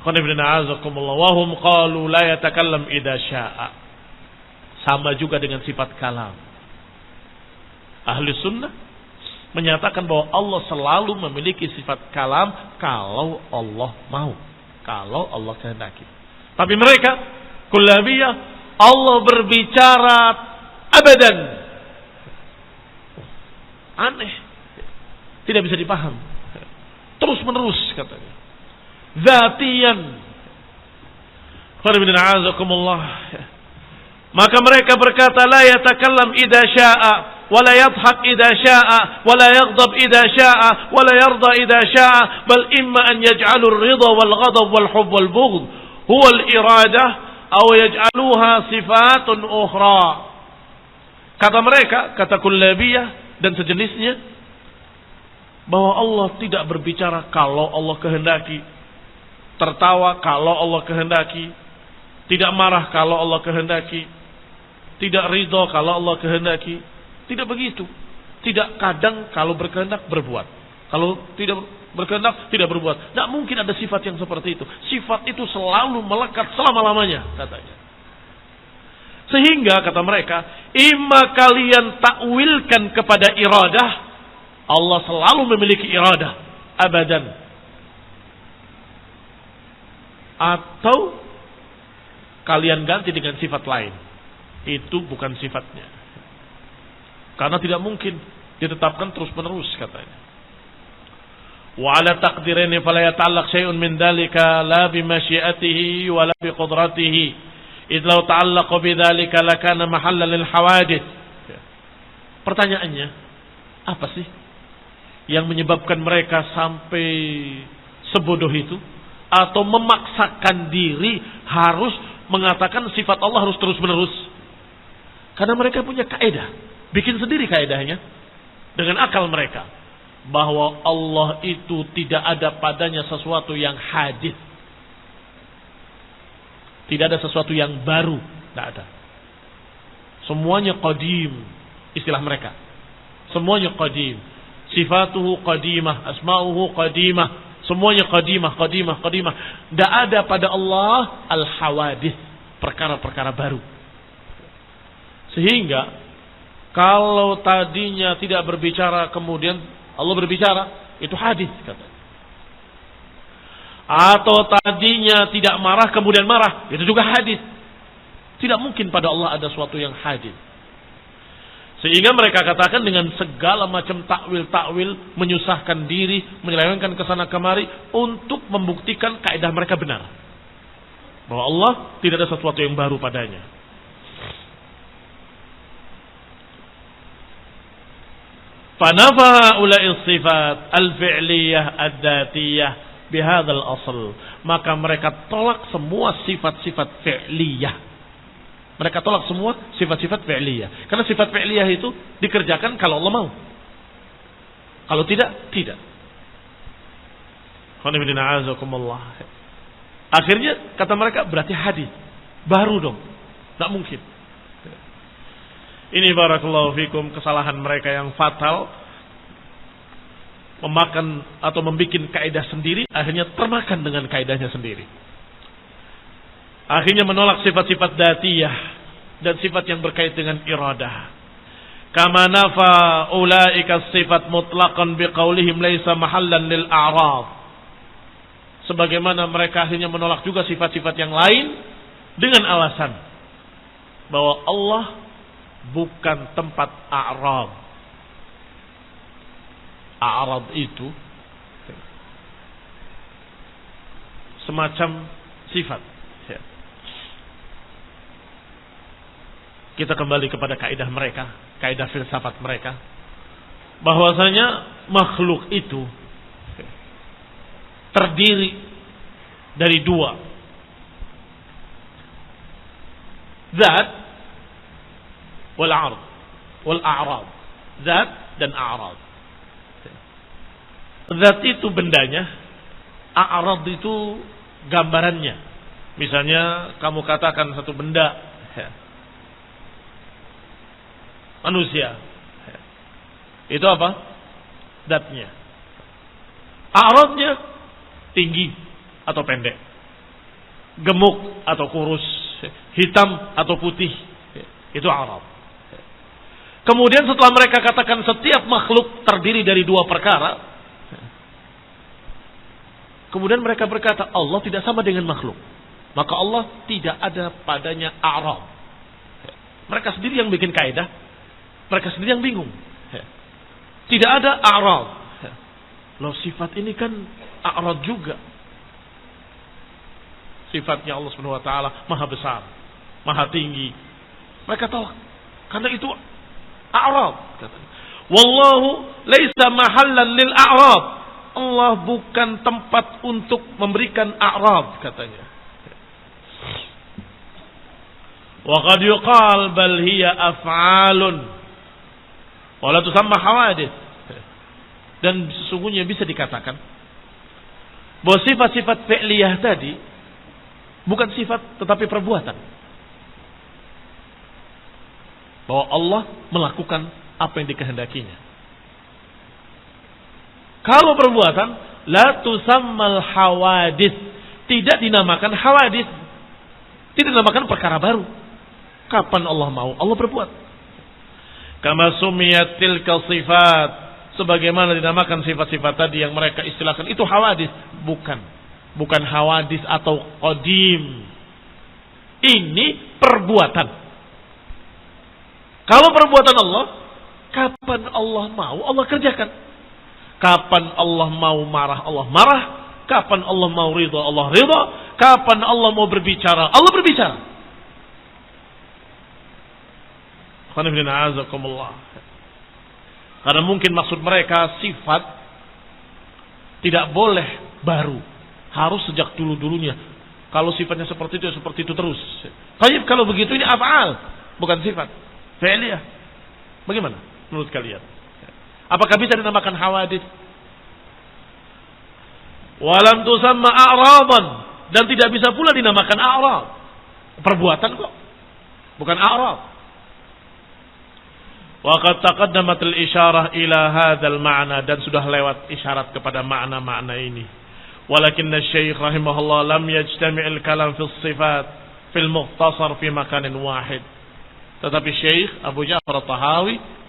Wahum qalu la yatakallam idza syaa. Sama juga dengan sifat kalam. Ahli sunnah menyatakan bahwa Allah selalu memiliki sifat kalam kalau Allah mau, kalau Allah kehendaki. Tapi mereka kullabiyah, Allah berbicara abadan. Aneh, tidak bisa dipaham, terus menerus katanya. Zatiyan, Maka mereka berkata, la yatakallam idza syaa wa la yadhhak idza syaa wa la yaghdab idza syaa wa la yarda idza syaa, bal imma an yaj'alu ar-ridha wal ghadab wal hubb wal bughd huwa al-iradah aw yaj'aluha sifatun ukhra. Kata mereka, kata kullabiyah dan sejenisnya, bahwa Allah tidak berbicara kalau Allah kehendaki, tertawa kalau Allah kehendaki, tidak marah kalau Allah kehendaki, tidak ridho kalau Allah kehendaki. Tidak begitu. Tidak kadang kalau berkehendak berbuat, kalau tidak berkehendak tidak berbuat. Tidak mungkin ada sifat yang seperti itu. Sifat itu selalu melekat selama-lamanya, katanya. Sehingga kata mereka, imma kalian takwilkan kepada iradah, Allah selalu memiliki iradah abadan, atau kalian ganti dengan sifat lain. Itu bukan sifatnya, karena tidak mungkin ditetapkan terus menerus, katanya. Wa ala taqdiraini fala yata'allaq syai'un min dzalika la bi masyiatihi wa la bi qudratihi idh law ta'allaqa bi dzalika lakana mahallan lil hawadith. Pertanyaannya, apa sih yang menyebabkan mereka sampai sebodoh itu, atau memaksakan diri harus mengatakan sifat Allah harus terus menerus? Karena mereka punya kaidah, bikin sendiri kaidahnya dengan akal mereka, bahwa Allah itu tidak ada padanya sesuatu yang hadits, tidak ada sesuatu yang baru, tidak ada. Semuanya qadim, istilah mereka. Semuanya qadim. Sifatuhu qadimah, asma'uhu qadimah, semuanya qadimah. Tidak ada pada Allah al-hawadith, perkara-perkara baru. Sehingga kalau tadinya tidak berbicara kemudian Allah berbicara, itu hadis, kata. Atau tadinya tidak marah kemudian marah, itu juga hadis. Tidak mungkin pada Allah ada sesuatu yang hadis. Sehingga mereka katakan dengan segala macam takwil-takwil, menyusahkan diri, menyelewengkan ke sana kemari untuk membuktikan kaidah mereka benar, bahwa Allah tidak ada sesuatu yang baru padanya. Fanafa ulai sifat al-fi'liyah ad-datiyah bihadzal asl. Maka mereka tolak semua sifat-sifat fi'liyah. Mereka tolak semua sifat-sifat fi'liyah. Karena sifat fi'liyah itu dikerjakan kalau Allah mau. Kalau tidak, tidak. Akhirnya kata mereka berarti hadis baru dong. Tak mungkin. Ini barakallahu fikum kesalahan mereka yang fatal, memakan atau membuat kaidah sendiri, akhirnya termakan dengan kaidahnya sendiri. Akhirnya menolak sifat-sifat datiyah dan sifat yang berkait dengan iradah. Kama nafa ulaika sifat mutlaqan biqaulihim laisa mahallan lil a'rad. Sebagaimana mereka akhirnya menolak juga sifat-sifat yang lain dengan alasan bahwa Allah bukan tempat a'rad. A'rad itu semacam sifat. Kita kembali kepada kaidah mereka, kaidah filsafat mereka, bahwasanya makhluk itu terdiri dari dua, zat wal a'rad, wal a'rad, zat dan a'rad. Zat itu bendanya, a'rad itu gambarannya. Misalnya kamu katakan satu benda, manusia, itu apa? Zatnya. A'radnya tinggi atau pendek, gemuk atau kurus, hitam atau putih, itu a'rad. Kemudian setelah mereka katakan setiap makhluk terdiri dari dua perkara, kemudian mereka berkata Allah tidak sama dengan makhluk, maka Allah tidak ada padanya a'rad. Mereka sendiri yang bikin kaidah, mereka sendiri yang bingung. Tidak ada a'rad. Loh, sifat ini kan a'rad juga. sifatnya Allah Subhanahu wa taala maha besar, maha tinggi. Mereka tolak karena itu a'rad katanya. Wallahu laisa mahallan lil a'rad. Allah bukan tempat untuk memberikan a'rad katanya. Wa qad yuqal bal hiya af'alun wa la tusamma hawadits. Dan sesungguhnya bisa dikatakan bahwa sifat-sifat fi'liyah tadi bukan sifat tetapi perbuatan. Bahwa Allah melakukan apa yang dikehendakinya. Kalau perbuatan la tusammal hawadits, tidak dinamakan hawadits, tidak dinamakan perkara baru. Kapan Allah mau, Allah berbuat. Kama sumiyat tilka sifat, sebagaimana dinamakan sifat-sifat tadi yang mereka istilahkan itu hawadits, bukan hawadits atau qadim. Ini perbuatan. Kalau perbuatan Allah, kapan Allah mau, Allah kerjakan. Kapan Allah mau marah, Allah marah. Kapan Allah mau ridha, Allah ridha. Kapan Allah mau berbicara, Allah berbicara. Karena mungkin maksud mereka sifat tidak boleh baru, harus sejak dulu-dulunya. Kalau sifatnya seperti itu terus. Tapi kalau begitu ini af'al, bukan sifat fi'liyah. Bagaimana menurut kalian? Apakah bisa dinamakan hawadits? Walam tusamma a'radan, dan tidak bisa pula dinamakan a'rad. Perbuatan kok, bukan a'rad. Wa qad taqaddamat al-isyarah ila hadzal ma'na, dan sudah lewat isyarat kepada makna-makna ini. Walakinna Syekh rahimahullah lam yajtami' al-kalam fi as-sifat fil mukhtasar fi makanin wahid. Tetapi Syekh Abu Ja'far At-Tahawi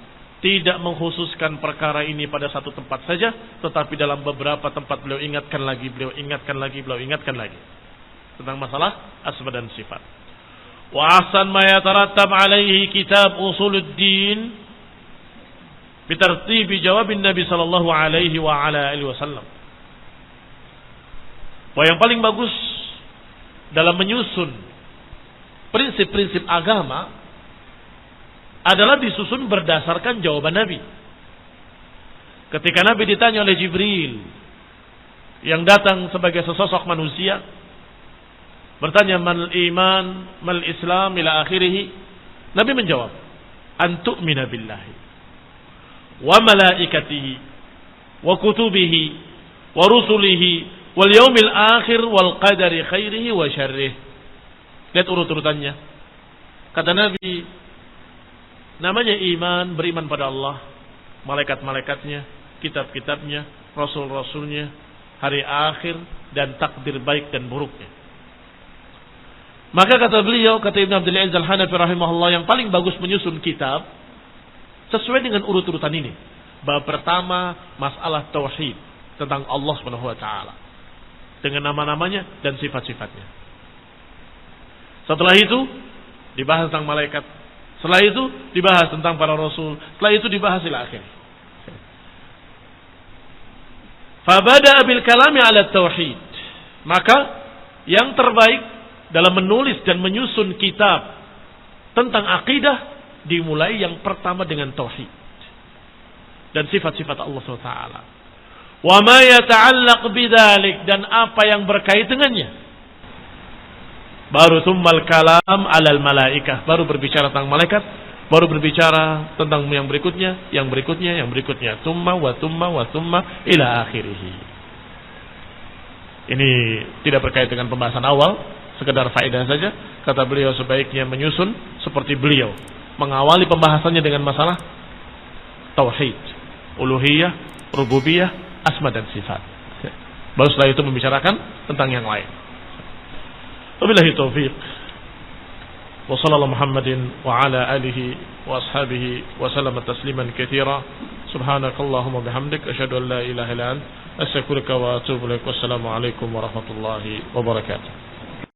tidak mengkhususkan perkara ini pada satu tempat saja, tetapi dalam beberapa tempat beliau ingatkan lagi tentang masalah asma dan sifat. Wa ahsan ma yatarattab alaihi kitab Usuluddin bi tartibi jawabin Nabi sallallahu alaihi wa ala alihi wasallam. Wa yang paling bagus dalam menyusun prinsip-prinsip agama adalah disusun berdasarkan jawaban Nabi. Ketika Nabi ditanya oleh Jibril yang datang sebagai sesosok manusia, bertanya mal iman, mal islam ila akhirih, Nabi menjawab, an tu'mina billahi wa malaikatihi wa kutubihi wa rusulihi wal yaumil akhir wal qadari khairihi wa syarrih. Lihat urut-urutannya. Kata Nabi, namanya iman, beriman pada Allah, malaikat-malaikatnya, kitab-kitabnya, rasul-rasulnya, hari akhir, dan takdir baik dan buruknya. Maka kata beliau, kata Ibn Abdul Aziz Al-Hanafi rahimahullah, yang paling bagus menyusun kitab sesuai dengan urut-urutan ini. Bab pertama, masalah tauhid tentang Allah Subhanahu wa taala dengan nama-namanya dan sifat-sifatnya. Setelah itu dibahas tentang malaikat. Setelah itu dibahas tentang para rasul. Setelah itu dibahas ila akhir. Fabada bil kalami ala tauhid. Maka yang terbaik dalam menulis dan menyusun kitab tentang akidah dimulai yang pertama dengan tauhid dan sifat-sifat Allah SWT. Wa ma yata'allaq bidzalik, dan apa yang berkait dengannya. Baru tsummal kalam 'alal malaikah, baru berbicara tentang malaikat, baru berbicara tentang yang berikutnya, yang berikutnya, yang berikutnya. Tsumma wa tsumma wa tsumma ila akhirih. Ini tidak berkait dengan pembahasan awal, sekedar faedah saja. Kata beliau sebaiknya menyusun seperti beliau mengawali pembahasannya dengan masalah tauhid, uluhiyah, rububiyah, asma dan sifat. Baru setelah itu membicarakan tentang yang lain. Wabillahi taufiq. Wa sallallahu Muhammadin wa ala alihi wa ashabihi wa sallama tasliman katsira. Subhanakallahumma bihamdik asyhadu an la ilaha illa anta astaghfiruka wa atubu ilaik. Wassalamu alaikum warahmatullahi wabarakatuh.